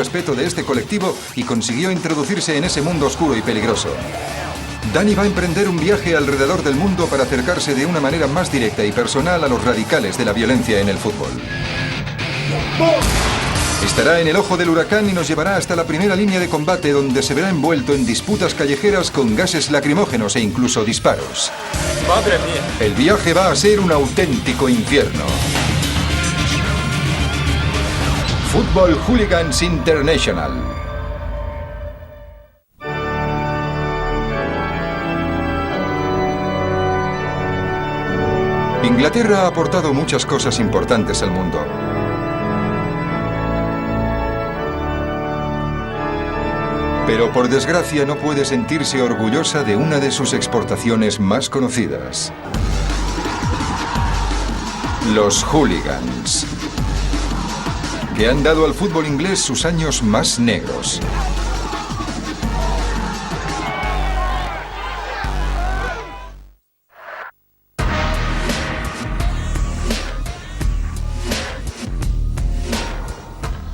respeto de este colectivo y consiguió introducirse en ese mundo oscuro y peligroso. Dani va a emprender un viaje alrededor del mundo para acercarse de una manera más directa y personal a los radicales de la violencia en el fútbol. Estará en el ojo del huracán y nos llevará hasta la primera línea de combate, donde se verá envuelto en disputas callejeras con gases lacrimógenos e incluso disparos. ¡Madre mía! El viaje va a ser un auténtico infierno. Football Hooligans International. Inglaterra ha aportado muchas cosas importantes al mundo. Pero por desgracia no puede sentirse orgullosa de una de sus exportaciones más conocidas. Los hooligans, que han dado al fútbol inglés sus años más negros.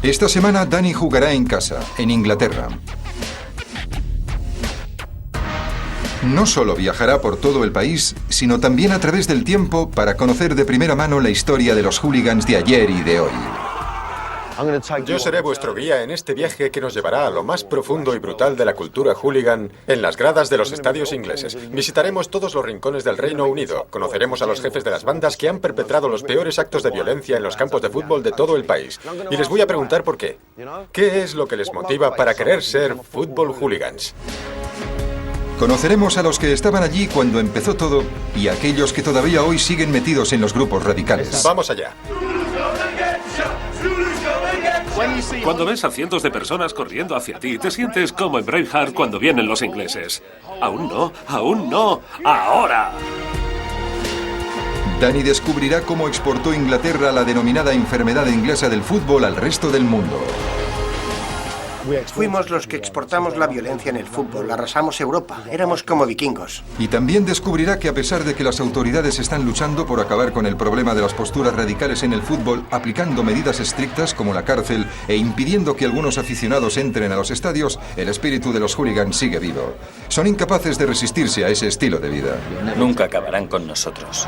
Esta semana Dani jugará en casa, en Inglaterra. No solo viajará por todo el país, sino también a través del tiempo para conocer de primera mano la historia de los hooligans de ayer y de hoy. Yo seré vuestro guía en este viaje que nos llevará a lo más profundo y brutal de la cultura hooligan en las gradas de los estadios ingleses. Visitaremos todos los rincones del Reino Unido, conoceremos a los jefes de las bandas que han perpetrado los peores actos de violencia en los campos de fútbol de todo el país. Y les voy a preguntar por qué. ¿Qué es lo que les motiva para querer ser fútbol hooligans? Conoceremos a los que estaban allí cuando empezó todo y a aquellos que todavía hoy siguen metidos en los grupos radicales. Vamos allá. Cuando ves a cientos de personas corriendo hacia ti, te sientes como en Braveheart cuando vienen los ingleses. Aún no, ahora. Dani descubrirá cómo exportó Inglaterra la denominada enfermedad inglesa del fútbol al resto del mundo. Fuimos los que exportamos la violencia en el fútbol, arrasamos Europa, éramos como vikingos. Y también descubrirá que a pesar de que las autoridades están luchando por acabar con el problema de las posturas radicales en el fútbol, aplicando medidas estrictas como la cárcel e impidiendo que algunos aficionados entren a los estadios, el espíritu de los hooligans sigue vivo. Son incapaces de resistirse a ese estilo de vida. Nunca acabarán con nosotros.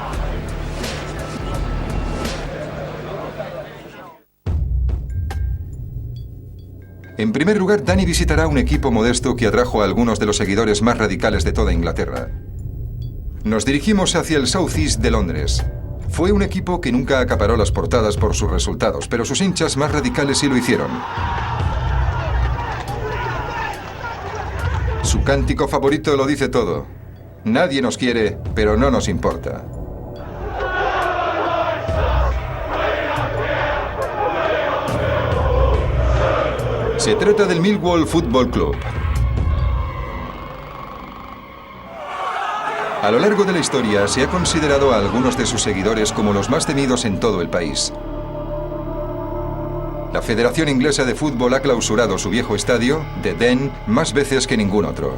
En primer lugar, Dani visitará un equipo modesto que atrajo a algunos de los seguidores más radicales de toda Inglaterra. Nos dirigimos hacia el South East de Londres. Fue un equipo que nunca acaparó las portadas por sus resultados, pero sus hinchas más radicales sí lo hicieron. Su cántico favorito lo dice todo. Nadie nos quiere, pero no nos importa. Se trata del Millwall Football Club. A lo largo de la historia se ha considerado a algunos de sus seguidores como los más temidos en todo el país. La Federación Inglesa de Fútbol ha clausurado su viejo estadio, The Den, más veces que ningún otro.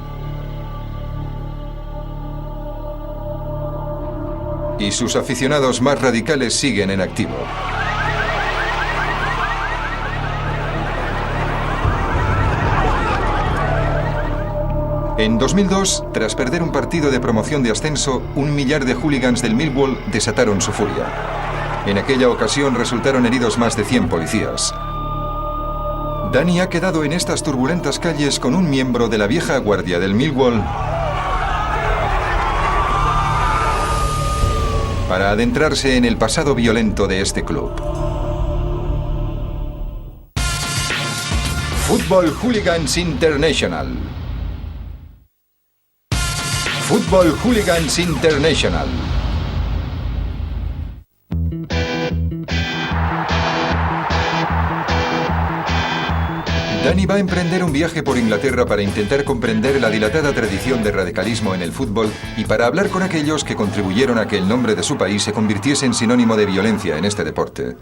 Y sus aficionados más radicales siguen en activo. En 2002, tras perder un partido de promoción de ascenso, 1 millar de hooligans del Millwall desataron su furia. En aquella ocasión resultaron heridos más de 100 policías. Dani ha quedado en estas turbulentas calles con un miembro de la vieja guardia del Millwall para adentrarse en el pasado violento de este club. Football Hooligans International. Football Hooligans International. Dani va a emprender un viaje por Inglaterra para intentar comprender la dilatada tradición de radicalismo en el fútbol y para hablar con aquellos que contribuyeron a que el nombre de su país se convirtiese en sinónimo de violencia en este deporte.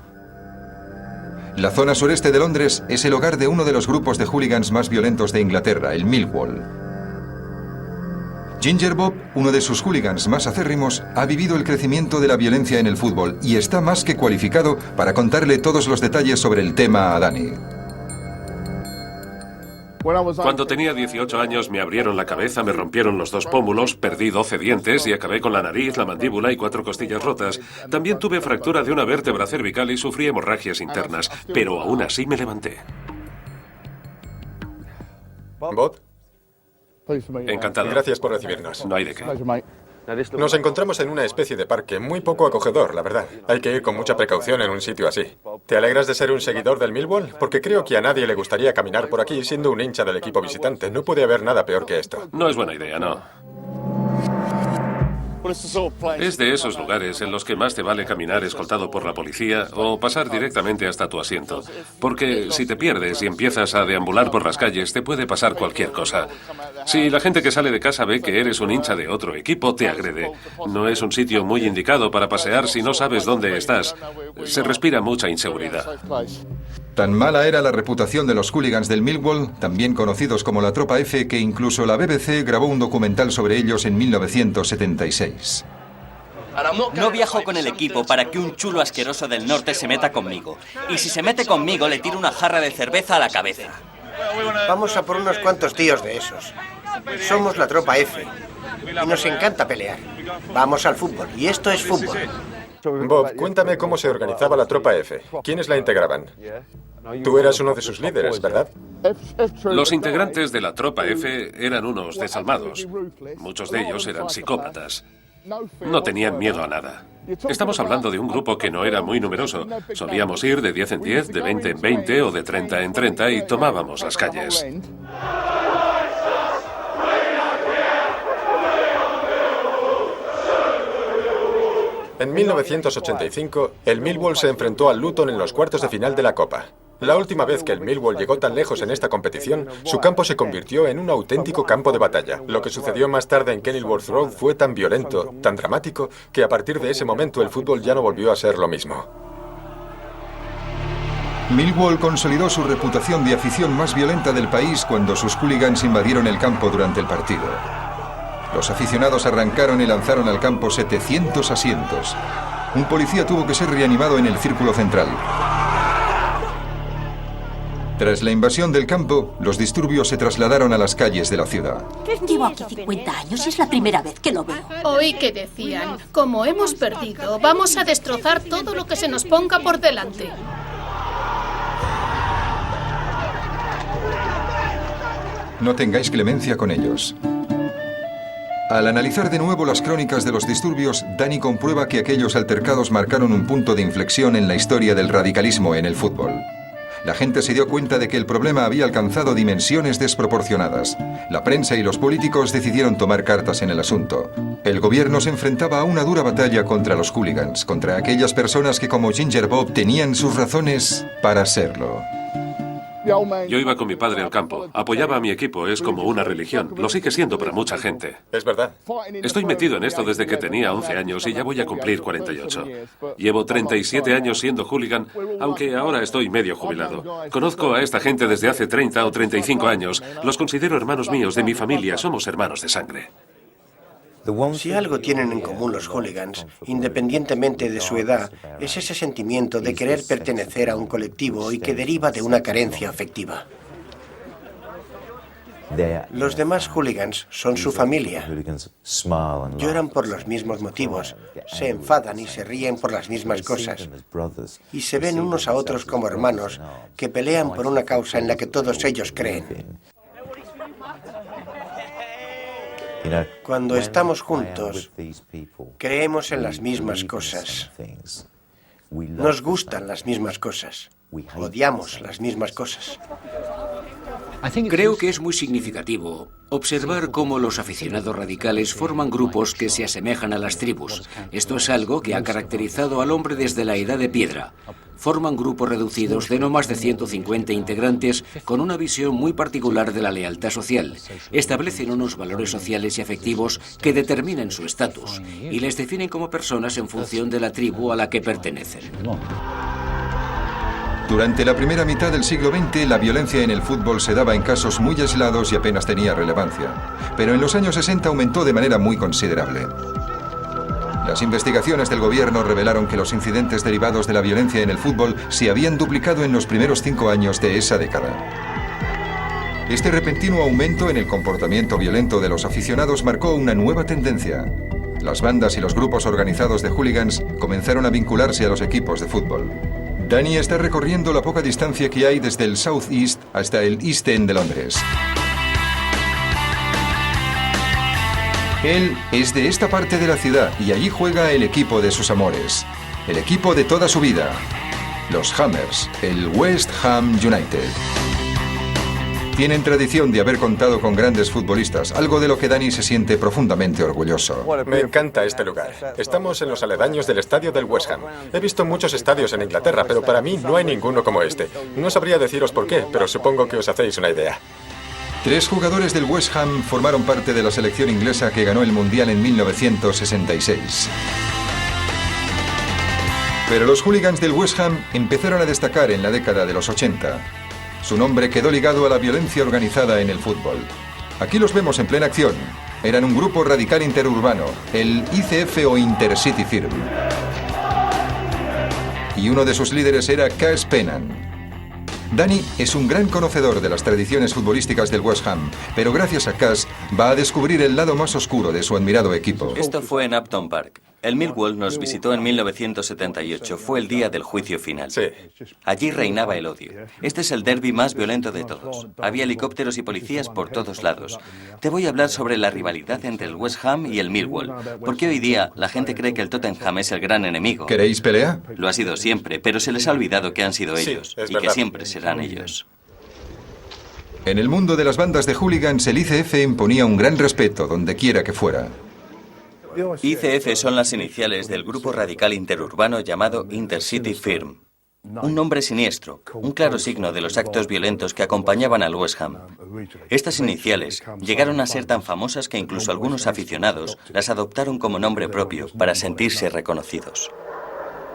La zona sureste de Londres es el hogar de uno de los grupos de hooligans más violentos de Inglaterra, el Millwall. Ginger Bob, uno de sus hooligans más acérrimos, ha vivido el crecimiento de la violencia en el fútbol y está más que cualificado para contarle todos los detalles sobre el tema a Dani. Cuando tenía 18 años me abrieron la cabeza, me rompieron los 2 pómulos, perdí 12 dientes y acabé con la nariz, la mandíbula y 4 costillas rotas. También tuve fractura de una vértebra cervical y sufrí hemorragias internas, pero aún así me levanté. Bob, Encantado. gracias por recibirnos. No hay de qué. Nos encontramos en una especie de parque muy poco acogedor, la verdad. Hay que ir con mucha precaución en un sitio así. ¿Te alegras de ser un seguidor del Millwall? Porque creo que a nadie le gustaría caminar por aquí siendo un hincha del equipo visitante. No puede haber nada peor que esto. No es buena idea, no. Es de esos lugares en los que más te vale caminar escoltado por la policía o pasar directamente hasta tu asiento. Porque si te pierdes y empiezas a deambular por las calles, te puede pasar cualquier cosa. Si la gente que sale de casa ve que eres un hincha de otro equipo, te agrede. No es un sitio muy indicado para pasear si no sabes dónde estás. Se respira mucha inseguridad. Tan mala era la reputación de los hooligans del Millwall, también conocidos como la Tropa F, que incluso la BBC grabó un documental sobre ellos en 1976. No viajo con el equipo para que un chulo asqueroso del norte se meta conmigo. Y si se mete conmigo, le tiro una jarra de cerveza a la cabeza. Vamos a por unos cuantos tíos de esos. Somos la Tropa F. Y nos encanta pelear. Vamos al fútbol. Y esto es fútbol. Bob, cuéntame cómo se organizaba la Tropa F. ¿Quiénes la integraban? Tú eras uno de sus líderes, ¿verdad? Los integrantes de la Tropa F eran unos desalmados. Muchos de ellos eran psicópatas. No tenían miedo a nada. Estamos hablando de un grupo que no era muy numeroso. Solíamos ir de 10 en 10, de 20 en 20 o de 30 en 30 y tomábamos las calles. En 1985, el Millwall se enfrentó al Luton en los cuartos de final de la Copa. La última vez que el Millwall llegó tan lejos en esta competición, su campo se convirtió en un auténtico campo de batalla. Lo que sucedió más tarde en Kenilworth Road fue tan violento, tan dramático, que a partir de ese momento el fútbol ya no volvió a ser lo mismo. Millwall consolidó su reputación de afición más violenta del país cuando sus hooligans invadieron el campo durante el partido. Los aficionados arrancaron y lanzaron al campo 700 asientos. Un policía tuvo que ser reanimado en el círculo central. Tras la invasión del campo, los disturbios se trasladaron a las calles de la ciudad. Llevo aquí 50 años y es la primera vez que lo veo. Oí que decían, como hemos perdido, vamos a destrozar todo lo que se nos ponga por delante. No tengáis clemencia con ellos. Al analizar de nuevo las crónicas de los disturbios, Danny comprueba que aquellos altercados marcaron un punto de inflexión en la historia del radicalismo en el fútbol. La gente se dio cuenta de que el problema había alcanzado dimensiones desproporcionadas. La prensa y los políticos decidieron tomar cartas en el asunto. El gobierno se enfrentaba a una dura batalla contra los hooligans, contra aquellas personas que como Ginger Bob tenían sus razones para serlo. Yo iba con mi padre al campo. Apoyaba a mi equipo, es como una religión. Lo sigue siendo para mucha gente. Es verdad. Estoy metido en esto desde que tenía 11 años y ya voy a cumplir 48. Llevo 37 años siendo hooligan, aunque ahora estoy medio jubilado. Conozco a esta gente desde hace 30 o 35 años. Los considero hermanos míos, de mi familia. Somos hermanos de sangre. Si algo tienen en común los hooligans, independientemente de su edad, es ese sentimiento de querer pertenecer a un colectivo y que deriva de una carencia afectiva. Los demás hooligans son su familia. Lloran por los mismos motivos, se enfadan y se ríen por las mismas cosas. Y se ven unos a otros como hermanos que pelean por una causa en la que todos ellos creen. Cuando estamos juntos, creemos en las mismas cosas. Nos gustan las mismas cosas. Odiamos las mismas cosas. Creo que es muy significativo observar cómo los aficionados radicales forman grupos que se asemejan a las tribus. Esto es algo que ha caracterizado al hombre desde la Edad de Piedra. Forman grupos reducidos de no más de 150 integrantes con una visión muy particular de la lealtad social. Establecen unos valores sociales y afectivos que determinan su estatus y les definen como personas en función de la tribu a la que pertenecen. Durante la primera mitad del siglo XX, la violencia en el fútbol se daba en casos muy aislados y apenas tenía relevancia. Pero en los años 60 aumentó de manera muy considerable. Las investigaciones del gobierno revelaron que los incidentes derivados de la violencia en el fútbol se habían duplicado en los primeros 5 años de esa década. Este repentino aumento en el comportamiento violento de los aficionados marcó una nueva tendencia. Las bandas y los grupos organizados de hooligans comenzaron a vincularse a los equipos de fútbol. Danny está recorriendo la poca distancia que hay desde el South East hasta el East End de Londres. Él es de esta parte de la ciudad y allí juega el equipo de sus amores, el equipo de toda su vida, los Hammers, el West Ham United. Tienen tradición de haber contado con grandes futbolistas, algo de lo que Danny se siente profundamente orgulloso. Me encanta este lugar. Estamos en los aledaños del estadio del West Ham. He visto muchos estadios en Inglaterra, pero para mí no hay ninguno como este. No sabría deciros por qué, pero supongo que os hacéis una idea. 3 jugadores del West Ham formaron parte de la selección inglesa que ganó el Mundial en 1966. Pero los hooligans del West Ham empezaron a destacar en la década de los 80. Su nombre quedó ligado a la violencia organizada en el fútbol. Aquí los vemos en plena acción. Eran un grupo radical interurbano, el ICF o Intercity Firm. Y uno de sus líderes era Cas Pennan. Danny es un gran conocedor de las tradiciones futbolísticas del West Ham, pero gracias a Cas va a descubrir el lado más oscuro de su admirado equipo. Esto fue en Upton Park. El Millwall nos visitó en 1978. Fue el día del juicio final. Sí. Allí reinaba el odio. Este es el derbi más violento de todos. Había helicópteros y policías por todos lados. Te voy a hablar sobre la rivalidad entre el West Ham y el Millwall, porque hoy día la gente cree que el Tottenham es el gran enemigo. ¿Queréis pelea? Lo ha sido siempre, pero se les ha olvidado que han sido ellos, es y verdad. que siempre serán ellos. En el mundo de las bandas de hooligans, el ICF imponía un gran respeto donde quiera que fuera. ICF son las iniciales del grupo radical interurbano llamado Intercity Firm. Un nombre siniestro, un claro signo de los actos violentos que acompañaban al West Ham. Estas iniciales llegaron a ser tan famosas que incluso algunos aficionados las adoptaron como nombre propio para sentirse reconocidos.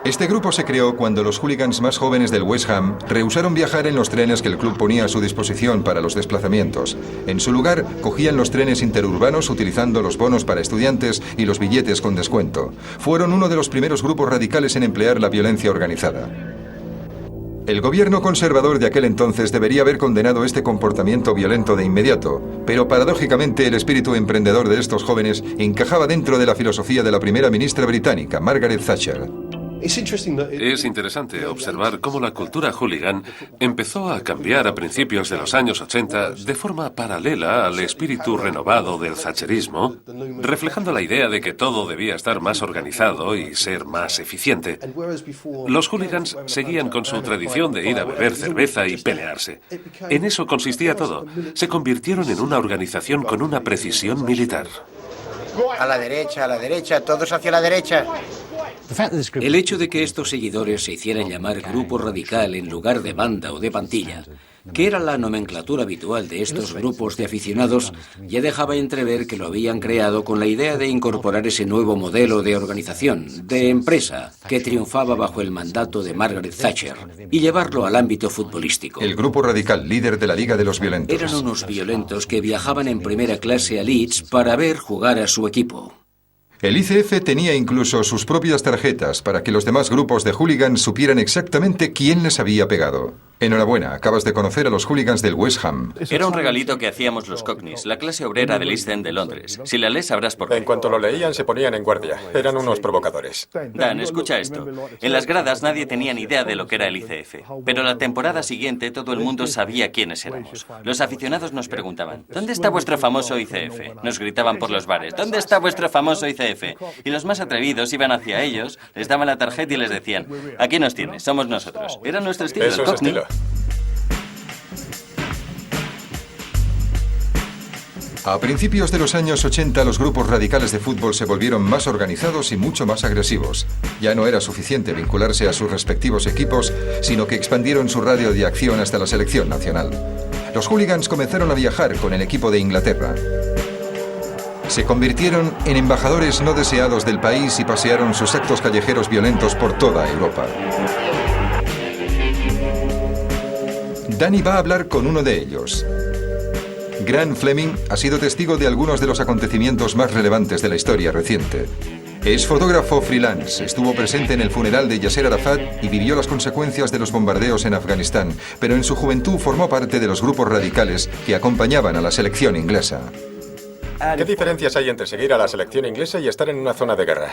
Este grupo se creó cuando los hooligans más jóvenes del West Ham rehusaron viajar en los trenes que el club ponía a su disposición para los desplazamientos. En su lugar, cogían los trenes interurbanos utilizando los bonos para estudiantes y los billetes con descuento. Fueron uno de los primeros grupos radicales en emplear la violencia organizada. El gobierno conservador de aquel entonces debería haber condenado este comportamiento violento de inmediato, pero paradójicamente el espíritu emprendedor de estos jóvenes encajaba dentro de la filosofía de la primera ministra británica, Margaret Thatcher. Es interesante observar cómo la cultura hooligan empezó a cambiar a principios de los años 80 de forma paralela al espíritu renovado del thatcherismo, reflejando la idea de que todo debía estar más organizado y ser más eficiente. Los hooligans seguían con su tradición de ir a beber cerveza y pelearse. En eso consistía todo. Se convirtieron en una organización con una precisión militar. A la derecha, todos hacia la derecha. El hecho de que estos seguidores se hicieran llamar grupo radical en lugar de banda o de pantilla, que era la nomenclatura habitual de estos grupos de aficionados, ya dejaba entrever que lo habían creado con la idea de incorporar ese nuevo modelo de organización, de empresa, que triunfaba bajo el mandato de Margaret Thatcher, y llevarlo al ámbito futbolístico. El grupo radical, líder de la Liga de los Violentos. Eran unos violentos que viajaban en primera clase a Leeds para ver jugar a su equipo. El ICF tenía incluso sus propias tarjetas para que los demás grupos de hooligans supieran exactamente quién les había pegado. Enhorabuena, acabas de conocer a los hooligans del West Ham. Era un regalito que hacíamos los Cockneys, la clase obrera del East End de Londres. Si la lees sabrás por qué. En cuanto lo leían se ponían en guardia. Eran unos provocadores. Dan, escucha esto. En las gradas nadie tenía ni idea de lo que era el ICF. Pero la temporada siguiente todo el mundo sabía quiénes éramos. Los aficionados nos preguntaban, ¿dónde está vuestro famoso ICF? Nos gritaban por los bares, ¿dónde está vuestro famoso ICF? Y los más atrevidos iban hacia ellos, les daban la tarjeta y les decían, aquí nos tienes, somos nosotros. Era nuestro estilo, Eso el es Cockney. estilo. A principios de los años 80, los grupos radicales de fútbol se volvieron más organizados y mucho más agresivos. Ya no era suficiente vincularse a sus respectivos equipos, sino que expandieron su radio de acción hasta la selección nacional. Los hooligans comenzaron a viajar con el equipo de Inglaterra. Se convirtieron en embajadores no deseados del país y pasearon sus actos callejeros violentos por toda Europa. Danny va a hablar con uno de ellos. Grant Fleming ha sido testigo de algunos de los acontecimientos más relevantes de la historia reciente. Es fotógrafo freelance, estuvo presente en el funeral de Yasser Arafat y vivió las consecuencias de los bombardeos en Afganistán, pero en su juventud formó parte de los grupos radicales que acompañaban a la selección inglesa. ¿Qué diferencias hay entre seguir a la selección inglesa y estar en una zona de guerra?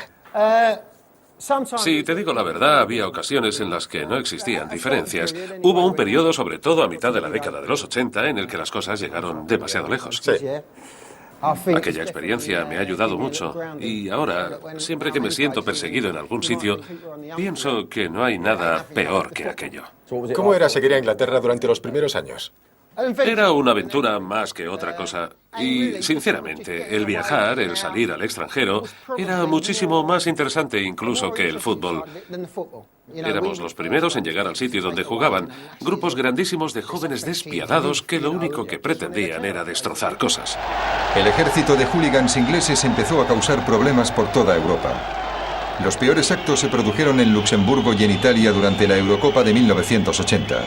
Si te digo la verdad, había ocasiones en las que no existían diferencias. Hubo un periodo, sobre todo a mitad de la década de los 80, en el que las cosas llegaron demasiado lejos. Sí. Aquella experiencia me ha ayudado mucho y ahora, siempre que me siento perseguido en algún sitio, pienso que no hay nada peor que aquello. ¿Cómo era seguir a Inglaterra durante los primeros años? Era una aventura más que otra cosa y, sinceramente, el viajar, el salir al extranjero, era muchísimo más interesante incluso que el fútbol. Éramos los primeros en llegar al sitio donde jugaban, grupos grandísimos de jóvenes despiadados que lo único que pretendían era destrozar cosas. El ejército de hooligans ingleses empezó a causar problemas por toda Europa. Los peores actos se produjeron en Luxemburgo y en Italia durante la Eurocopa de 1980.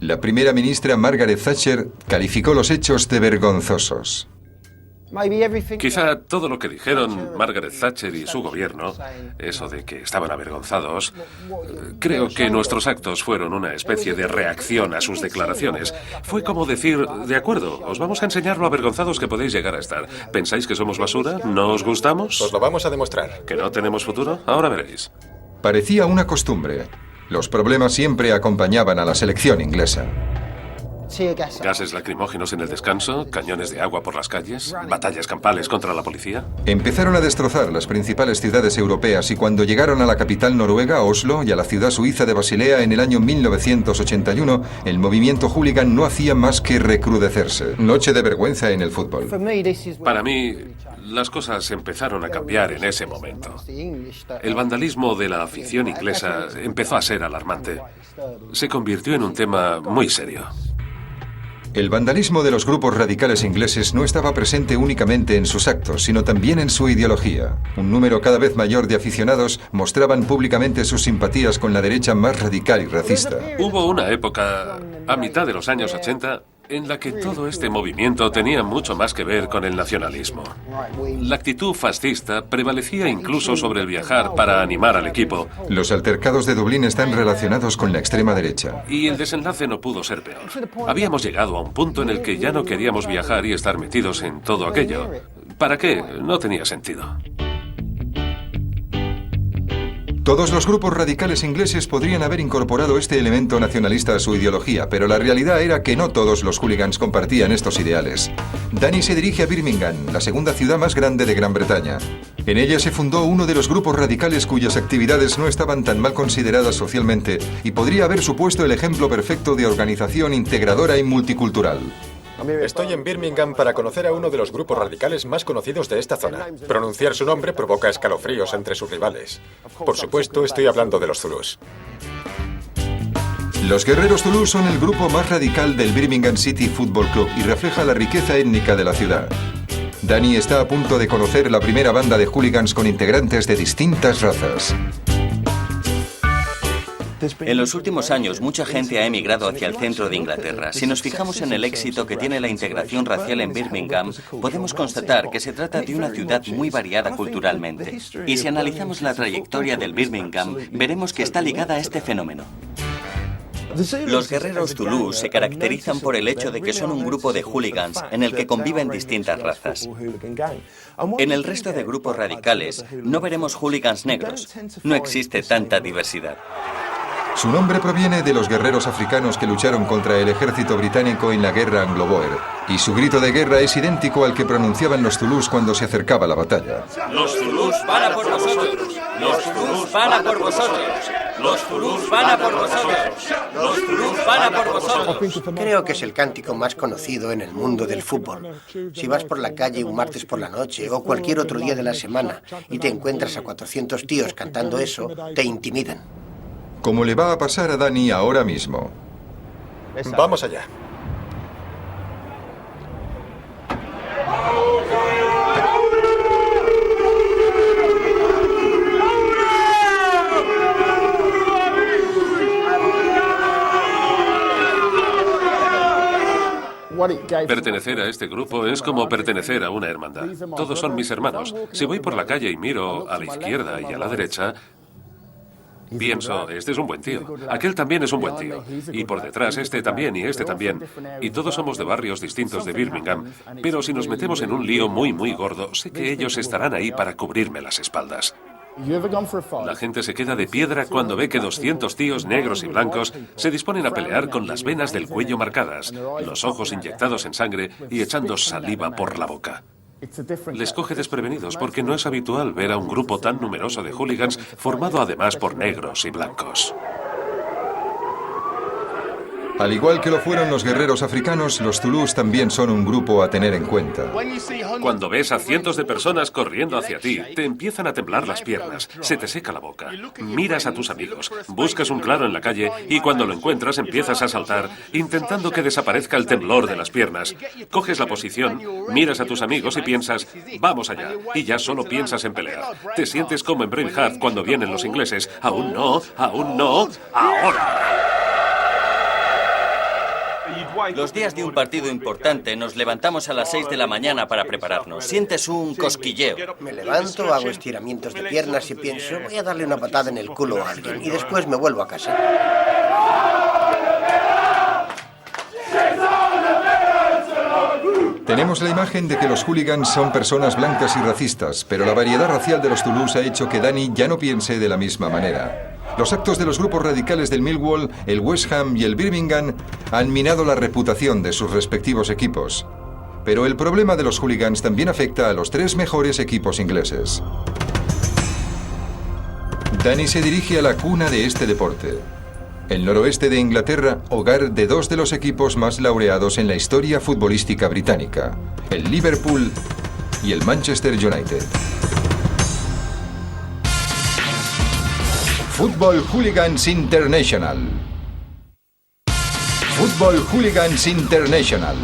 La primera ministra Margaret Thatcher calificó los hechos de vergonzosos. Quizá todo lo que dijeron Margaret Thatcher y su gobierno, eso de que estaban avergonzados, creo que nuestros actos fueron una especie de reacción a sus declaraciones. Fue como decir, de acuerdo, os vamos a enseñar lo avergonzados que podéis llegar a estar. ¿Pensáis que somos basura? ¿No os gustamos? Os lo vamos a demostrar. ¿Que no tenemos futuro? Ahora veréis. Parecía una costumbre. Los problemas siempre acompañaban a la selección inglesa. Gases lacrimógenos en el descanso, cañones de agua por las calles, batallas campales contra la policía. Empezaron a destrozar las principales ciudades europeas y cuando llegaron a la capital noruega, Oslo, y a la ciudad suiza de Basilea en el año 1981, el movimiento hooligan no hacía más que recrudecerse. Noche de vergüenza en el fútbol. Para mí, las cosas empezaron a cambiar en ese momento. El vandalismo de la afición inglesa empezó a ser alarmante. Se convirtió en un tema muy serio. El vandalismo de los grupos radicales ingleses no estaba presente únicamente en sus actos, sino también en su ideología. Un número cada vez mayor de aficionados mostraban públicamente sus simpatías con la derecha más radical y racista. Hubo una época, a mitad de los años 80, en la que todo este movimiento tenía mucho más que ver con el nacionalismo. La actitud fascista prevalecía incluso sobre el viajar para animar al equipo. Los altercados de Dublín están relacionados con la extrema derecha. Y el desenlace no pudo ser peor. Habíamos llegado a un punto en el que ya no queríamos viajar y estar metidos en todo aquello. ¿Para qué? No tenía sentido. Todos los grupos radicales ingleses podrían haber incorporado este elemento nacionalista a su ideología, pero la realidad era que no todos los hooligans compartían estos ideales. Danny se dirige a Birmingham, la segunda ciudad más grande de Gran Bretaña. En ella se fundó uno de los grupos radicales cuyas actividades no estaban tan mal consideradas socialmente y podría haber supuesto el ejemplo perfecto de organización integradora y multicultural. Estoy en Birmingham para conocer a uno de los grupos radicales más conocidos de esta zona. Pronunciar su nombre provoca escalofríos entre sus rivales. Por supuesto, estoy hablando de los Zulus. Los Guerreros Zulú son el grupo más radical del Birmingham City Football Club y refleja la riqueza étnica de la ciudad. Danny está a punto de conocer la primera banda de hooligans con integrantes de distintas razas. En los últimos años, mucha gente ha emigrado hacia el centro de Inglaterra. Si nos fijamos en el éxito que tiene la integración racial en Birmingham, podemos constatar que se trata de una ciudad muy variada culturalmente. Y si analizamos la trayectoria del Birmingham, veremos que está ligada a este fenómeno. Los guerreros Zulú se caracterizan por el hecho de que son un grupo de hooligans en el que conviven distintas razas. En el resto de grupos radicales no veremos hooligans negros. No existe tanta diversidad. Su nombre proviene de los guerreros africanos que lucharon contra el ejército británico en la guerra anglo-boer, y su grito de guerra es idéntico al que pronunciaban los zulús cuando se acercaba la batalla. Los zulús van a por vosotros. Los zulús van a por vosotros. Los zulús van a por vosotros. Los zulús van a por vosotros. Creo que es el cántico más conocido en el mundo del fútbol. Si vas por la calle un martes por la noche o cualquier otro día de la semana y te encuentras a 400 tíos cantando eso, te intimidan. Como le va a pasar a Danny ahora mismo. Vamos allá. Pertenecer a este grupo es como pertenecer a una hermandad. Todos son mis hermanos. Si voy por la calle y miro a la izquierda y a la derecha, pienso, este es un buen tío, aquel también es un buen tío, y por detrás este también y este también, y todos somos de barrios distintos de Birmingham, pero si nos metemos en un lío muy gordo, sé que ellos estarán ahí para cubrirme las espaldas. La gente se queda de piedra cuando ve que 200 tíos negros y blancos se disponen a pelear con las venas del cuello marcadas, los ojos inyectados en sangre y echando saliva por la boca. Les coge desprevenidos porque no es habitual ver a un grupo tan numeroso de hooligans formado además por negros y blancos. Al igual que lo fueron los guerreros africanos, los zulús también son un grupo a tener en cuenta. Cuando ves a cientos de personas corriendo hacia ti, te empiezan a temblar las piernas, se te seca la boca, miras a tus amigos, buscas un claro en la calle y cuando lo encuentras empiezas a saltar, intentando que desaparezca el temblor de las piernas. Coges la posición, miras a tus amigos y piensas, vamos allá, y ya solo piensas en pelear. Te sientes como en Braveheart cuando vienen los ingleses, aún no, ahora. Los días de un partido importante nos levantamos a las 6 de la mañana para prepararnos. Sientes un cosquilleo. Me levanto, hago estiramientos de piernas y pienso, voy a darle una patada en el culo a alguien y después me vuelvo a casa. Tenemos la imagen de que los hooligans son personas blancas y racistas, pero la variedad racial de los zulús ha hecho que Danny ya no piense de la misma manera. Los actos de los grupos radicales del Millwall, el West Ham y el Birmingham han minado la reputación de sus respectivos equipos. Pero el problema de los hooligans también afecta a los 3 mejores equipos ingleses. Danny se dirige a la cuna de este deporte. El noroeste de Inglaterra, hogar de 2 de los equipos más laureados en la historia futbolística británica, el Liverpool y el Manchester United. Football Hooligans International. Football Hooligans International.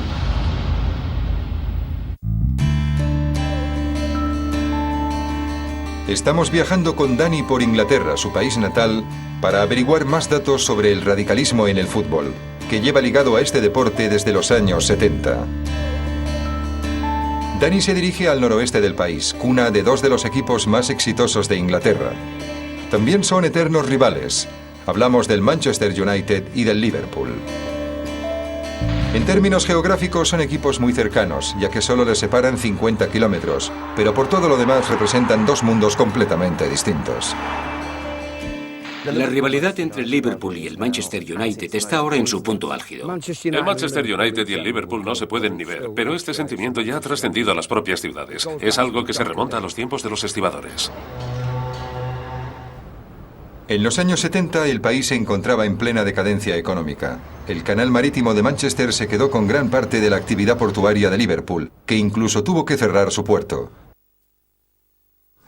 Estamos viajando con Danny por Inglaterra, su país natal, para averiguar más datos sobre el radicalismo en el fútbol, que lleva ligado a este deporte desde los años 70. Danny se dirige al noroeste del país, cuna de 2 de los equipos más exitosos de Inglaterra. También son eternos rivales. Hablamos del Manchester United y del Liverpool. En términos geográficos son equipos muy cercanos, ya que solo les separan 50 kilómetros, pero por todo lo demás representan 2 mundos completamente distintos. La rivalidad entre el Liverpool y el Manchester United está ahora en su punto álgido. El Manchester United y el Liverpool no se pueden ni ver, pero este sentimiento ya ha trascendido a las propias ciudades. Es algo que se remonta a los tiempos de los estibadores. En los años 70 el país se encontraba en plena decadencia económica. El canal marítimo de Manchester se quedó con gran parte de la actividad portuaria de Liverpool, que incluso tuvo que cerrar su puerto.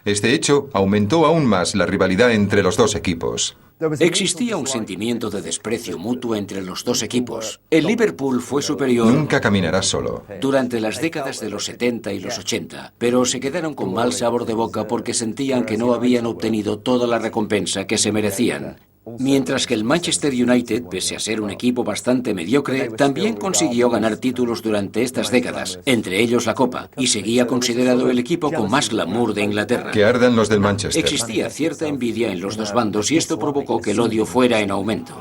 Este hecho aumentó aún más la rivalidad entre los 2 equipos. Existía un sentimiento de desprecio mutuo entre los 2 equipos. El Liverpool fue superior. Nunca caminarás solo. Durante las décadas de los 70 y los 80, pero se quedaron con mal sabor de boca porque sentían que no habían obtenido toda la recompensa que se merecían. Mientras que el Manchester United, pese a ser un equipo bastante mediocre, también consiguió ganar títulos durante estas décadas, entre ellos la Copa, y seguía considerado el equipo con más glamour de Inglaterra. Que ardan los del Manchester. Existía cierta envidia en los 2 bandos y esto provocó que el odio fuera en aumento.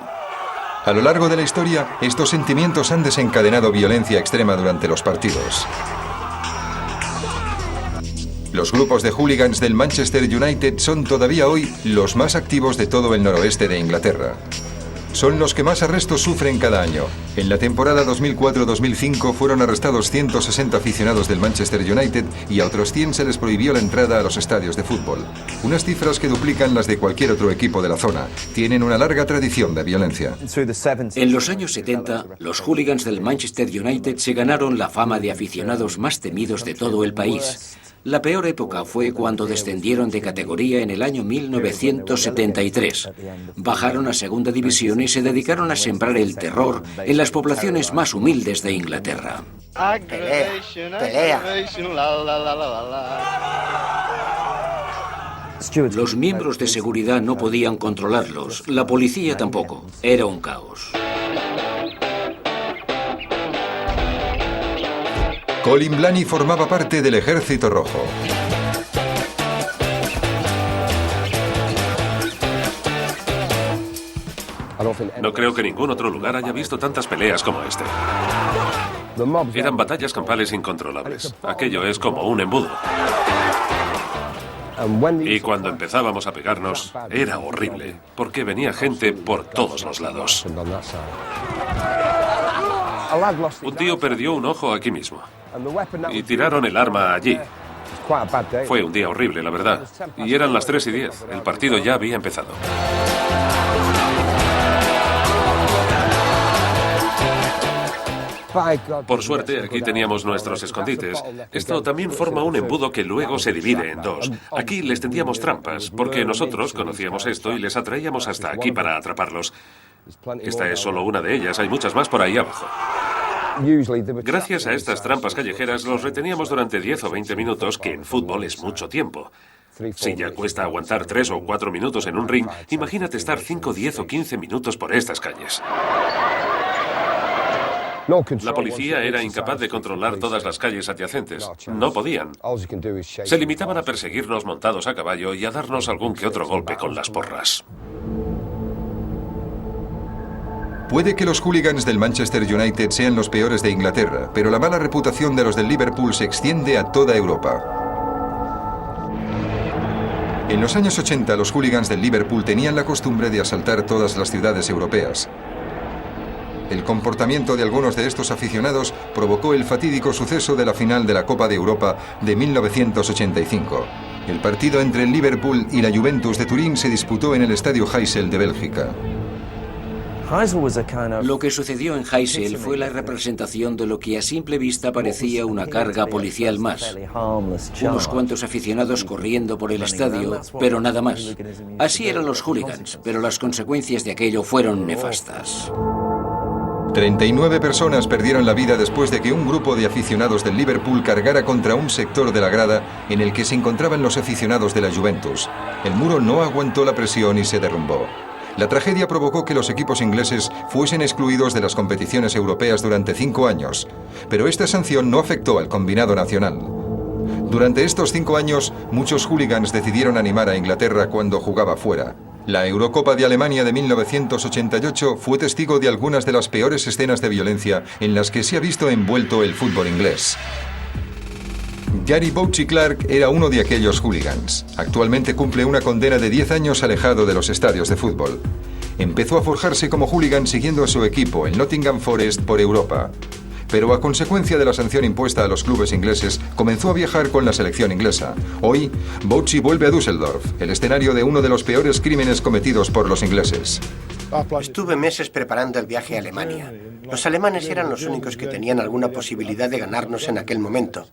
A lo largo de la historia, estos sentimientos han desencadenado violencia extrema durante los partidos. Los grupos de hooligans del Manchester United son todavía hoy los más activos de todo el noroeste de Inglaterra. Son los que más arrestos sufren cada año. En la temporada 2004-2005 fueron arrestados 160 aficionados del Manchester United y a otros 100 se les prohibió la entrada a los estadios de fútbol. Unas cifras que duplican las de cualquier otro equipo de la zona. Tienen una larga tradición de violencia. En los años 70, los hooligans del Manchester United se ganaron la fama de aficionados más temidos de todo el país. La peor época fue cuando descendieron de categoría en el año 1973. Bajaron a segunda división y se dedicaron a sembrar el terror en las poblaciones más humildes de Inglaterra. Pelea. Los miembros de seguridad no podían controlarlos, la policía tampoco. Era un caos. Colin Blunny formaba parte del Ejército Rojo. No creo que ningún otro lugar haya visto tantas peleas como este. Eran batallas campales incontrolables. Aquello es como un embudo. Y cuando empezábamos a pegarnos, era horrible, porque venía gente por todos los lados. Un tío perdió un ojo aquí mismo. Y tiraron el arma allí. Fue un día horrible, la verdad. Y eran las 3:10. El partido ya había empezado. Por suerte, aquí teníamos nuestros escondites. Esto también forma un embudo que luego se divide en dos. Aquí les tendíamos trampas, porque nosotros conocíamos esto y les atraíamos hasta aquí para atraparlos. Esta es solo una de ellas, hay muchas más por ahí abajo. Gracias a estas trampas callejeras los reteníamos durante 10 o 20 minutos, que en fútbol es mucho tiempo. Si ya cuesta aguantar 3 o 4 minutos en un ring, imagínate estar 5, 10 o 15 minutos por estas calles. La policía era incapaz de controlar todas las calles adyacentes. No podían. Se limitaban a perseguirnos montados a caballo y a darnos algún que otro golpe con las porras. Puede que los hooligans del Manchester United sean los peores de Inglaterra, pero la mala reputación de los del Liverpool se extiende a toda Europa. En los años 80, los hooligans del Liverpool tenían la costumbre de asaltar todas las ciudades europeas. El comportamiento de algunos de estos aficionados provocó el fatídico suceso de la final de la Copa de Europa de 1985. El partido entre el Liverpool y la Juventus de Turín se disputó en el estadio Heysel de Bélgica. Lo que sucedió en Heysel fue la representación de lo que a simple vista parecía una carga policial más. Unos cuantos aficionados corriendo por el estadio, pero nada más. Así eran los hooligans, pero las consecuencias de aquello fueron nefastas. 39 personas perdieron la vida después de que un grupo de aficionados del Liverpool cargara contra un sector de la grada en el que se encontraban los aficionados de la Juventus. El muro no aguantó la presión y se derrumbó. La tragedia provocó que los equipos ingleses fuesen excluidos de las competiciones europeas durante 5 años, pero esta sanción no afectó al combinado nacional. Durante estos 5 años, muchos hooligans decidieron animar a Inglaterra cuando jugaba fuera. La Eurocopa de Alemania de 1988 fue testigo de algunas de las peores escenas de violencia en las que se ha visto envuelto el fútbol inglés. Gary Bouchy Clark era uno de aquellos hooligans. Actualmente cumple una condena de 10 años alejado de los estadios de fútbol. Empezó a forjarse como hooligan siguiendo a su equipo, el Nottingham Forest, por Europa. Pero a consecuencia de la sanción impuesta a los clubes ingleses, comenzó a viajar con la selección inglesa. Hoy, Bouchy vuelve a Düsseldorf, el escenario de uno de los peores crímenes cometidos por los ingleses. Estuve meses preparando el viaje a Alemania. Los alemanes eran los únicos que tenían alguna posibilidad de ganarnos en aquel momento.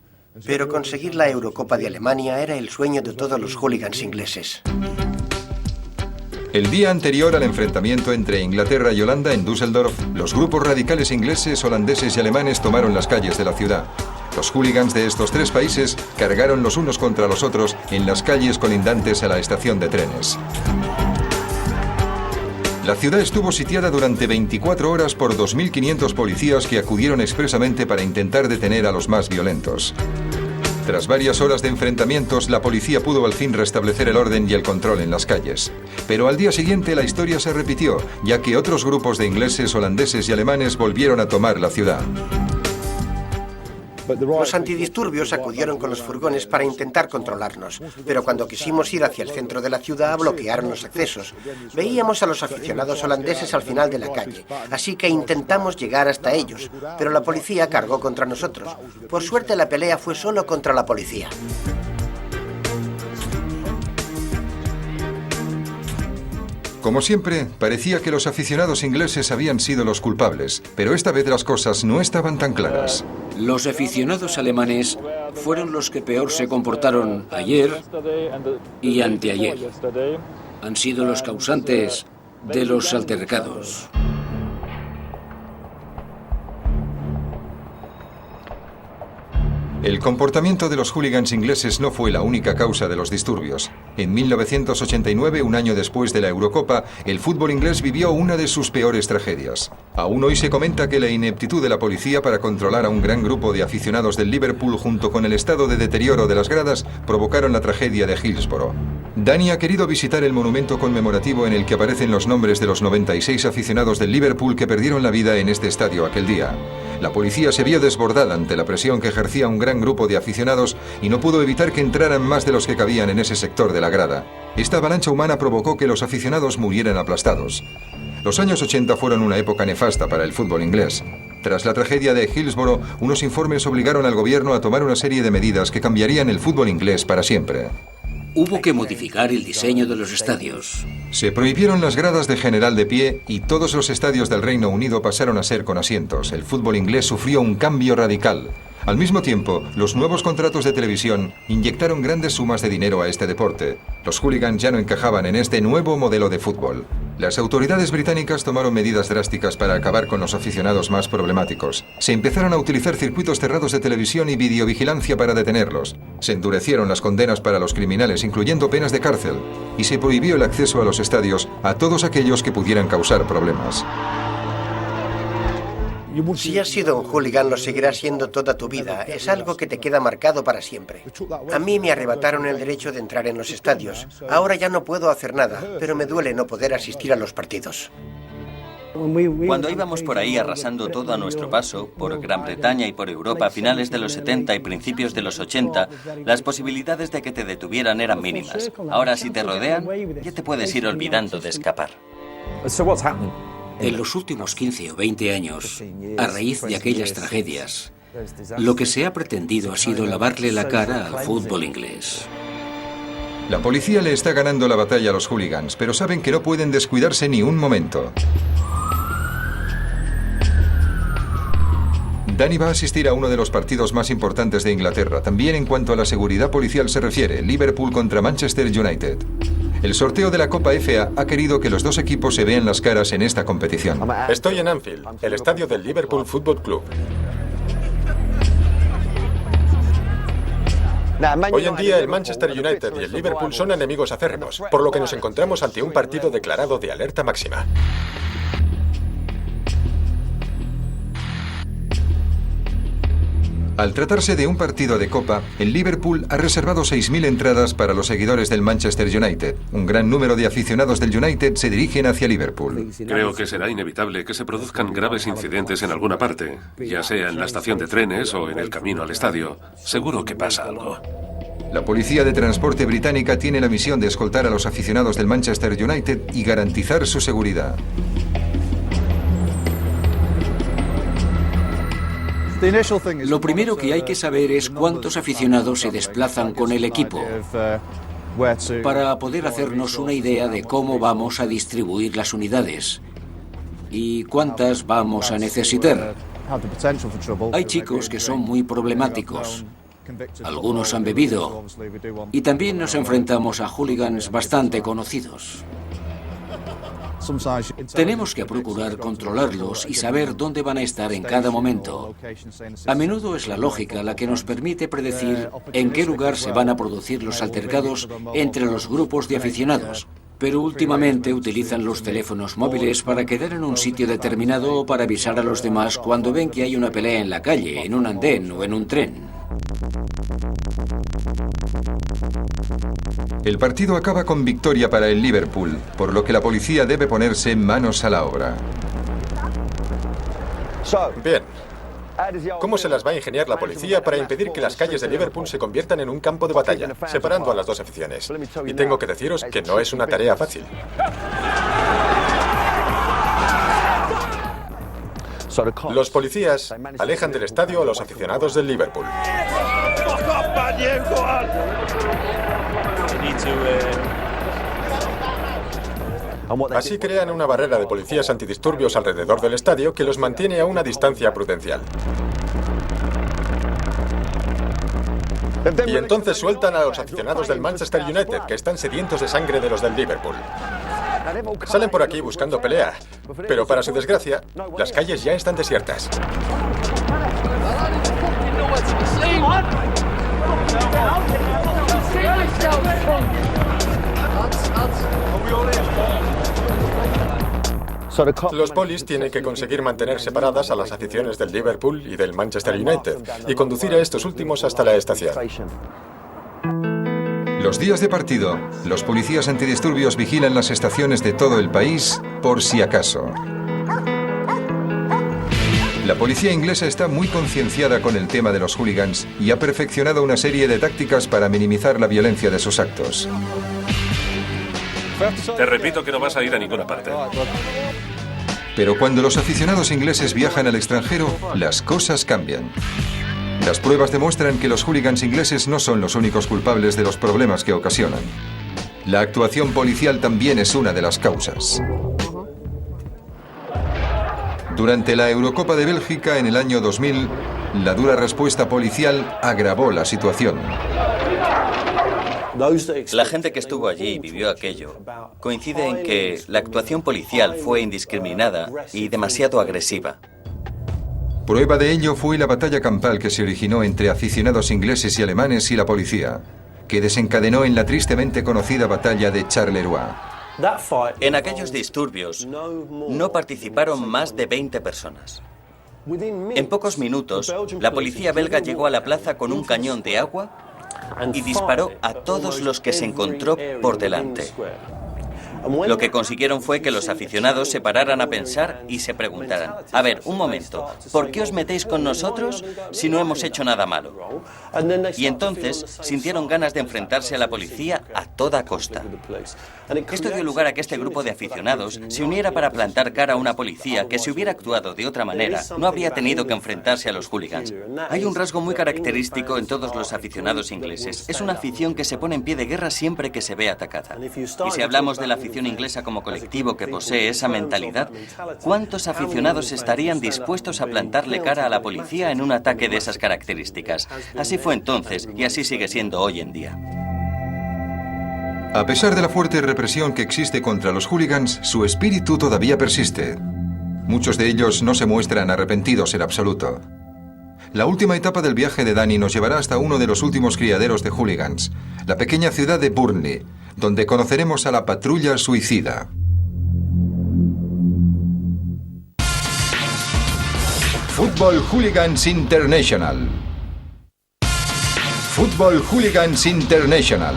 Pero conseguir la Eurocopa de Alemania era el sueño de todos los hooligans ingleses. El día anterior al enfrentamiento entre Inglaterra y Holanda en Düsseldorf, los grupos radicales ingleses, holandeses y alemanes tomaron las calles de la ciudad. Los hooligans de estos 3 países cargaron los unos contra los otros en las calles colindantes a la estación de trenes. La ciudad estuvo sitiada durante 24 horas por 2.500 policías que acudieron expresamente para intentar detener a los más violentos. Tras varias horas de enfrentamientos, la policía pudo al fin restablecer el orden y el control en las calles. Pero al día siguiente la historia se repitió, ya que otros grupos de ingleses, holandeses y alemanes volvieron a tomar la ciudad. Los antidisturbios acudieron con los furgones para intentar controlarnos, pero cuando quisimos ir hacia el centro de la ciudad bloquearon los accesos. Veíamos a los aficionados holandeses al final de la calle, así que intentamos llegar hasta ellos, pero la policía cargó contra nosotros. Por suerte la pelea fue solo contra la policía. Como siempre, parecía que los aficionados ingleses habían sido los culpables, pero esta vez las cosas no estaban tan claras. Los aficionados alemanes fueron los que peor se comportaron ayer y anteayer. Han sido los causantes de los altercados. El comportamiento de los hooligans ingleses no fue la única causa de los disturbios. En 1989, un año después de la Eurocopa, el fútbol inglés vivió una de sus peores tragedias. Aún hoy se comenta que la ineptitud de la policía para controlar a un gran grupo de aficionados del Liverpool junto con el estado de deterioro de las gradas provocaron la tragedia de Hillsborough. Dani ha querido visitar el monumento conmemorativo en el que aparecen los nombres de los 96 aficionados del Liverpool que perdieron la vida en este estadio aquel día. La policía se vio desbordada ante la presión que ejercía un gran grupo de aficionados y no pudo evitar que entraran más de los que cabían en ese sector de la grada. Esta avalancha humana provocó que los aficionados murieran aplastados. Los años 80 fueron una época nefasta para el fútbol inglés. Tras la tragedia de Hillsborough, unos informes obligaron al gobierno a tomar una serie de medidas que cambiarían el fútbol inglés para siempre. Hubo que modificar el diseño de los estadios. Se prohibieron las gradas de general de pie y todos los estadios del Reino Unido pasaron a ser con asientos. El fútbol inglés sufrió un cambio radical. Al mismo tiempo, los nuevos contratos de televisión inyectaron grandes sumas de dinero a este deporte. Los hooligans ya no encajaban en este nuevo modelo de fútbol. Las autoridades británicas tomaron medidas drásticas para acabar con los aficionados más problemáticos. Se empezaron a utilizar circuitos cerrados de televisión y videovigilancia para detenerlos. Se endurecieron las condenas para los criminales, incluyendo penas de cárcel. Y se prohibió el acceso a los estadios a todos aquellos que pudieran causar problemas. Si has sido un hooligan, lo seguirás siendo toda tu vida. Es algo que te queda marcado para siempre. A mí me arrebataron el derecho de entrar en los estadios. Ahora ya no puedo hacer nada, pero me duele no poder asistir a los partidos. Cuando íbamos por ahí arrasando todo a nuestro paso, por Gran Bretaña y por Europa a finales de los 70 y principios de los 80, las posibilidades de que te detuvieran eran mínimas. Ahora, si te rodean, ya te puedes ir olvidando de escapar. En los últimos 15 o 20 años, a raíz de aquellas tragedias, lo que se ha pretendido ha sido lavarle la cara al fútbol inglés. La policía le está ganando la batalla a los hooligans, pero saben que no pueden descuidarse ni un momento. Dani va a asistir a uno de los partidos más importantes de Inglaterra, también en cuanto a la seguridad policial se refiere, Liverpool contra Manchester United. El sorteo de la Copa FA ha querido que los dos equipos se vean las caras en esta competición. Estoy en Anfield, el estadio del Liverpool Football Club. Hoy en día el Manchester United y el Liverpool son enemigos acérrimos, por lo que nos encontramos ante un partido declarado de alerta máxima. Al tratarse de un partido de Copa, el Liverpool ha reservado 6.000 entradas para los seguidores del Manchester United. Un gran número de aficionados del United se dirigen hacia Liverpool. Creo que será inevitable que se produzcan graves incidentes en alguna parte, ya sea en la estación de trenes o en el camino al estadio. Seguro que pasa algo. La policía de transporte británica tiene la misión de escoltar a los aficionados del Manchester United y garantizar su seguridad. Lo primero que hay que saber es cuántos aficionados se desplazan con el equipo, para poder hacernos una idea de cómo vamos a distribuir las unidades y cuántas vamos a necesitar. Hay chicos que son muy problemáticos. Algunos han bebido y también nos enfrentamos a hooligans bastante conocidos. Tenemos que procurar controlarlos y saber dónde van a estar en cada momento. A menudo es la lógica la que nos permite predecir en qué lugar se van a producir los altercados entre los grupos de aficionados. Pero últimamente utilizan los teléfonos móviles para quedar en un sitio determinado o para avisar a los demás cuando ven que hay una pelea en la calle, en un andén o en un tren. El partido acaba con victoria para el Liverpool, por lo que la policía debe ponerse manos a la obra. Bien. ¿Cómo se las va a ingeniar la policía para impedir que las calles de Liverpool se conviertan en un campo de batalla, separando a las dos aficiones? Y tengo que deciros que no es una tarea fácil. Los policías alejan del estadio a los aficionados del Liverpool. Así crean una barrera de policías antidisturbios alrededor del estadio que los mantiene a una distancia prudencial. Y entonces sueltan a los aficionados del Manchester United, que están sedientos de sangre de los del Liverpool. Salen por aquí buscando pelea, pero para su desgracia, las calles ya están desiertas. Los polis tienen que conseguir mantener separadas a las aficiones del Liverpool y del Manchester United y conducir a estos últimos hasta la estación. Los días de partido, los policías antidisturbios vigilan las estaciones de todo el país por si acaso. La policía inglesa está muy concienciada con el tema de los hooligans y ha perfeccionado una serie de tácticas para minimizar la violencia de sus actos. Te repito que no vas a ir a ninguna parte. Pero cuando los aficionados ingleses viajan al extranjero, las cosas cambian. Las pruebas demuestran que los hooligans ingleses no son los únicos culpables de los problemas que ocasionan. La actuación policial también es una de las causas. Durante la Eurocopa de Bélgica en el año 2000, la dura respuesta policial agravó la situación. La gente que estuvo allí y vivió aquello coincide en que la actuación policial fue indiscriminada y demasiado agresiva. Prueba de ello fue la batalla campal que se originó entre aficionados ingleses y alemanes y la policía, que desencadenó en la tristemente conocida batalla de Charleroi. En aquellos disturbios no participaron más de 20 personas. En pocos minutos, la policía belga llegó a la plaza con un cañón de agua y disparó a todos los que se encontró por delante. Lo que consiguieron fue que los aficionados se pararan a pensar y se preguntaran: a ver, un momento, ¿por qué os metéis con nosotros si no hemos hecho nada malo? Y entonces sintieron ganas de enfrentarse a la policía a toda costa. Esto dio lugar a que este grupo de aficionados se uniera para plantar cara a una policía que, si hubiera actuado de otra manera, no habría tenido que enfrentarse a los hooligans. Hay un rasgo muy característico en todos los aficionados ingleses. Es una afición que se pone en pie de guerra siempre que se ve atacada. Y si hablamos de la afición inglesa como colectivo que posee esa mentalidad, ¿cuántos aficionados estarían dispuestos a plantarle cara a la policía en un ataque de esas características? Así fue entonces y así sigue siendo hoy en día. A pesar de la fuerte represión que existe contra los hooligans, su espíritu todavía persiste. Muchos de ellos no se muestran arrepentidos en absoluto. La última etapa del viaje de Danny nos llevará hasta uno de los últimos criaderos de hooligans, la pequeña ciudad de Burnley, donde conoceremos a la patrulla suicida. Football Hooligans International. Football Hooligans International.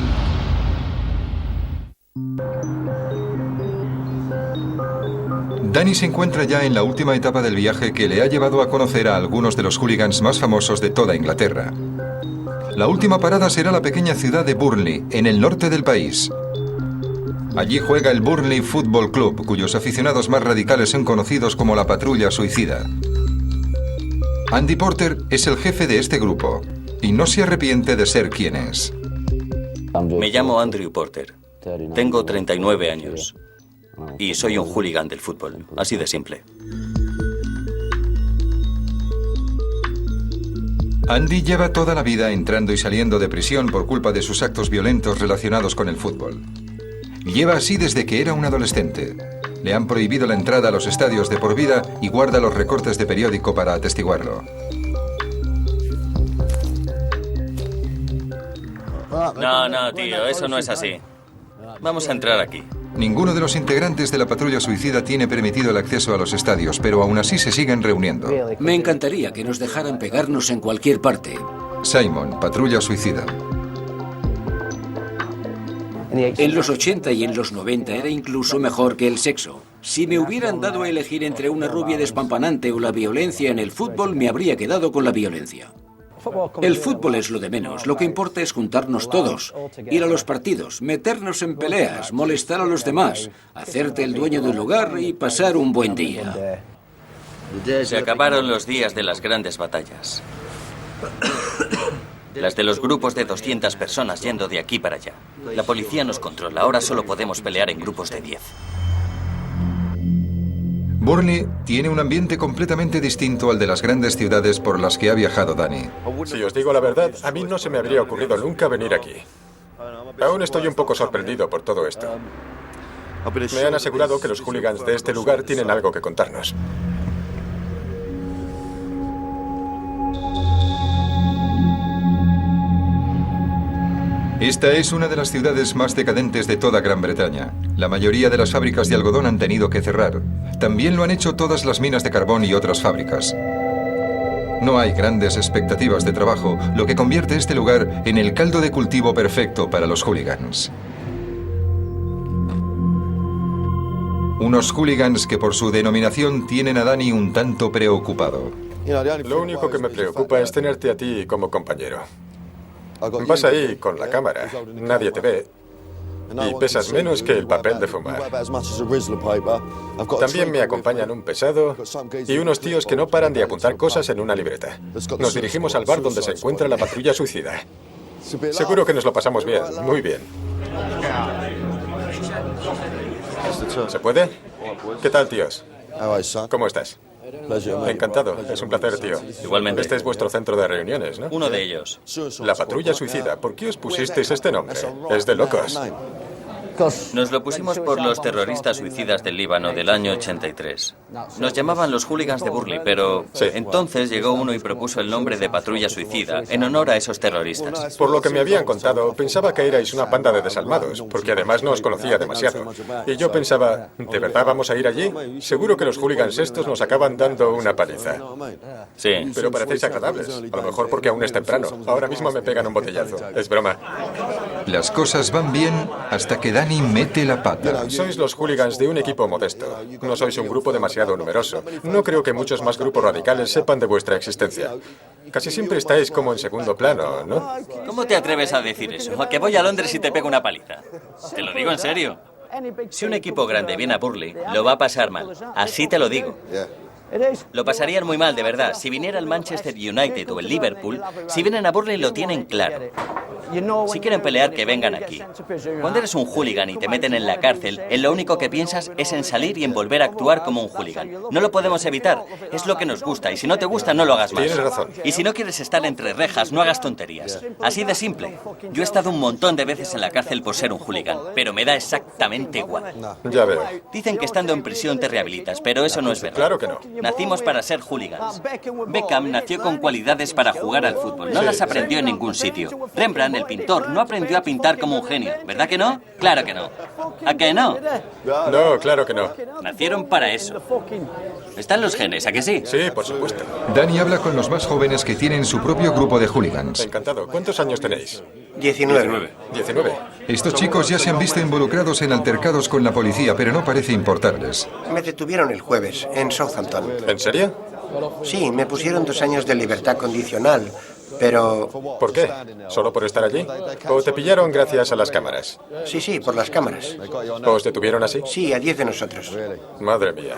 Danny se encuentra ya en la última etapa del viaje que le ha llevado a conocer a algunos de los hooligans más famosos de toda Inglaterra. La última parada será la pequeña ciudad de Burnley, en el norte del país. Allí juega el Burnley Football Club, cuyos aficionados más radicales son conocidos como la Patrulla Suicida. Andy Porter es el jefe de este grupo y no se arrepiente de ser quien es. Me llamo Andrew Porter. Tengo 39 años. Y soy un hooligan del fútbol, así de simple. Andy lleva toda la vida entrando y saliendo de prisión por culpa de sus actos violentos relacionados con el fútbol. Lleva así desde que era un adolescente. Le han prohibido la entrada a los estadios de por vida y guarda los recortes de periódico para atestiguarlo. No, tío, eso no es así. Vamos a entrar aquí. Ninguno de los integrantes de la Patrulla Suicida tiene permitido el acceso a los estadios, pero aún así se siguen reuniendo. Me encantaría que nos dejaran pegarnos en cualquier parte. Simon, Patrulla Suicida. En los 80 y en los 90 era incluso mejor que el sexo. Si me hubieran dado a elegir entre una rubia despampanante o la violencia en el fútbol, me habría quedado con la violencia. El fútbol es lo de menos. Lo que importa es juntarnos todos, ir a los partidos, meternos en peleas, molestar a los demás, hacerte el dueño del lugar y pasar un buen día. Se acabaron los días de las grandes batallas. Las de los grupos de 200 personas yendo de aquí para allá. La policía nos controla. Ahora solo podemos pelear en grupos de 10. Burnley tiene un ambiente completamente distinto al de las grandes ciudades por las que ha viajado Danny. Si os digo la verdad, a mí no se me habría ocurrido nunca venir aquí. Aún estoy un poco sorprendido por todo esto. Me han asegurado que los hooligans de este lugar tienen algo que contarnos. Esta es una de las ciudades más decadentes de toda Gran Bretaña. La mayoría de las fábricas de algodón han tenido que cerrar. También lo han hecho todas las minas de carbón y otras fábricas. No hay grandes expectativas de trabajo, lo que convierte este lugar en el caldo de cultivo perfecto para los hooligans. Unos hooligans que por su denominación tienen a Danny un tanto preocupado. Lo único que me preocupa es tenerte a ti como compañero. Vas ahí con la cámara, nadie te ve, y pesas menos que el papel de fumar. También me acompañan un pesado y unos tíos que no paran de apuntar cosas en una libreta. Nos dirigimos al bar donde se encuentra la patrulla suicida. Seguro que nos lo pasamos bien, muy bien. ¿Se puede? ¿Qué tal, tíos? ¿Cómo estás? Encantado, es un placer, tío. Igualmente. Este es vuestro centro de reuniones, ¿no? Uno de ellos. La patrulla suicida. ¿Por qué os pusisteis este nombre? Es de locos. Nos lo pusimos por los terroristas suicidas del Líbano del año 83. Nos llamaban los hooligans de Burley, pero entonces llegó uno y propuso el nombre de patrulla suicida en honor a esos terroristas. Por lo que me habían contado, pensaba que erais una panda de desalmados, porque además no os conocía demasiado. Y yo pensaba, ¿de verdad vamos a ir allí? Seguro que los hooligans estos nos acaban dando una paliza. Sí. Pero parecéis agradables. A lo mejor porque aún es temprano. Ahora mismo me pegan un botellazo. Es broma. Las cosas van bien hasta que Danny mete la pata. Sois los hooligans de un equipo modesto. No sois un grupo demasiado numeroso. No creo que muchos más grupos radicales sepan de vuestra existencia. Casi siempre estáis como en segundo plano, ¿no? ¿Cómo te atreves a decir eso? ¿A que voy a Londres y te pego una paliza? Te lo digo en serio. Si un equipo grande viene a Burley, lo va a pasar mal. Así te lo digo. Lo pasarían muy mal, de verdad. Si viniera el Manchester United o el Liverpool, si vienen a Burley lo tienen claro. Si quieren pelear, que vengan aquí. Cuando eres un hooligan y te meten en la cárcel, en lo único que piensas es en salir y en volver a actuar como un hooligan. No lo podemos evitar. Es lo que nos gusta. Y si no te gusta, no lo hagas más. Tienes razón. Y si no quieres estar entre rejas, no hagas tonterías. Así de simple. Yo he estado un montón de veces en la cárcel por ser un hooligan, pero me da exactamente igual. Ya veo. Dicen que estando en prisión te rehabilitas, pero eso no es verdad. Claro que no. Nacimos para ser hooligans. Beckham nació con cualidades para jugar al fútbol. No las aprendió en ningún sitio. Rembrandt, el pintor, no aprendió a pintar como un genio. ¿Verdad que no? Claro que no. ¿A que no? No, claro que no. Nacieron para eso. Están los genes, ¿a que sí? Sí, por supuesto. Danny habla con los más jóvenes que tienen su propio grupo de hooligans. Encantado. ¿Cuántos años tenéis? 19. 19. Estos chicos ya se han visto involucrados en altercados con la policía, pero no parece importarles. Me detuvieron el jueves en Southampton. ¿En serio? Sí, me pusieron 2 años de libertad condicional, pero... ¿Por qué? ¿Solo por estar allí? ¿O te pillaron gracias a las cámaras? Sí, por las cámaras. ¿Os detuvieron así? Sí, a 10 de nosotros. Madre mía.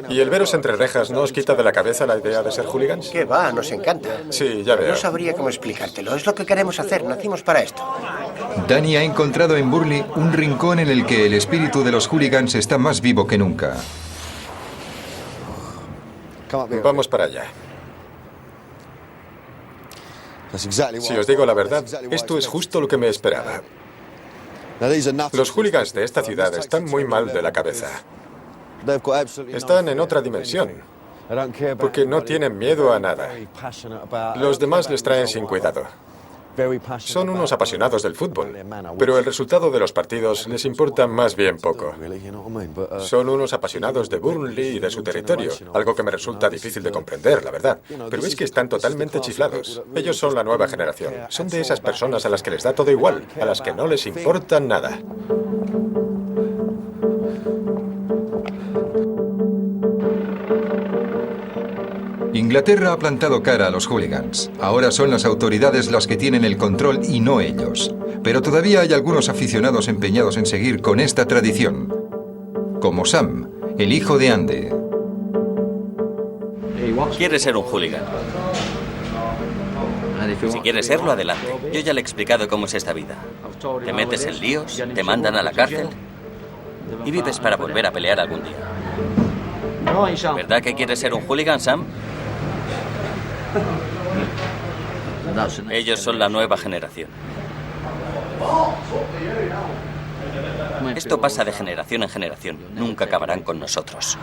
¿Y el veros entre rejas no os quita de la cabeza la idea de ser hooligans? ¿Qué va? Nos encanta. Sí, ya veo. No sabría cómo explicártelo. Es lo que queremos hacer. Nacimos para esto. Danny ha encontrado en Burley un rincón en el que el espíritu de los hooligans está más vivo que nunca. Vamos para allá. Si os digo la verdad, esto es justo lo que me esperaba. Los hooligans de esta ciudad están muy mal de la cabeza. Están en otra dimensión, porque no tienen miedo a nada. Los demás les traen sin cuidado. Son unos apasionados del fútbol, pero el resultado de los partidos les importa más bien poco. Son unos apasionados de Burnley y de su territorio, algo que me resulta difícil de comprender, la verdad. Pero es que están totalmente chiflados. Ellos son la nueva generación. Son de esas personas a las que les da todo igual, a las que no les importa nada. Inglaterra ha plantado cara a los hooligans. Ahora son las autoridades las que tienen el control y no ellos. Pero todavía hay algunos aficionados empeñados en seguir con esta tradición. Como Sam, el hijo de Andy. ¿Quieres ser un hooligan? Si quieres serlo, adelante. Yo ya le he explicado cómo es esta vida. Te metes en líos, te mandan a la cárcel y vives para volver a pelear algún día. ¿Verdad que quieres ser un hooligan, Sam? Ellos son la nueva generación. Esto pasa de generación en generación. Nunca acabarán con nosotros.